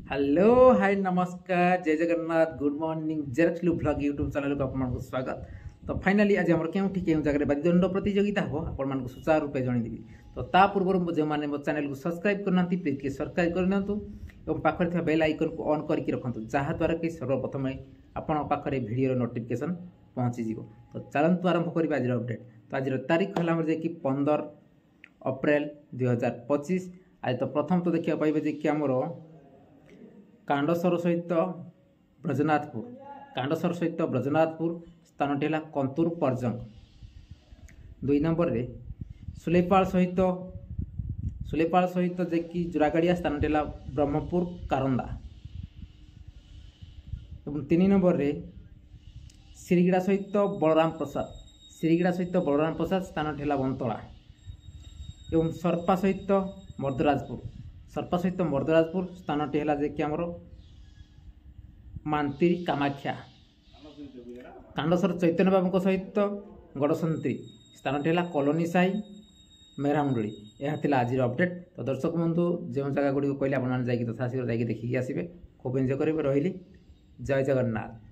Hello hi नमस्कार जय Jagannath good morning जेरक्सलू ब्लॉग यूट्यूब चैनल को आपको स्वागत। तो फाइनाली आज आम क्यों जगह बाद्यदंड प्रतियोगिता हम आपको सुचारू रूपे जनईदेवी। तो ता पूर्व जो मैंने मो चैनल को सब्सक्राइब करना प्लीज किए सब्सक्राइब कर पाखे बेल आइकन को ऑन करके रखु जहाद्वारा कि सर्वप्रथम आपण पाखे भिडियो नोटिफिकेशन पहुँची। तो चलतु आरंभ करवा आज अपडेट। तो आज तारीख है कि 15 अप्रैल 2025। आज तो प्रथम तो देखा पाइबे कि आमर कांडसर सहित ब्रजनाथपुर कांडसर सहित ब्रजनाथपुर स्थान है कंतूर पर्जंग। 2 नंबर रे सुलेपाल सहित जे कि जोरागाड़िया स्थान है ब्रह्मपुर कारंदा। 3 नंबर रे श्रीगड़ा सहित बलराम प्रसाद स्थान है बंतला। एवं सर्पा सहित मर्दराजपुर स्थान है कि आमर मांतीरी कामाख्या। कांडसर चैतन्य बाबू सहित गड़संती स्थान है कॉलोनी साई मेहरामुंडी। यह आज अपडेट। तो दर्शक बंधु जो जगह गुड़ी कहले आपने तथा शीघ्र देखिए आसबे खूब एंजय करेंगे। रही जय जगन्नाथ।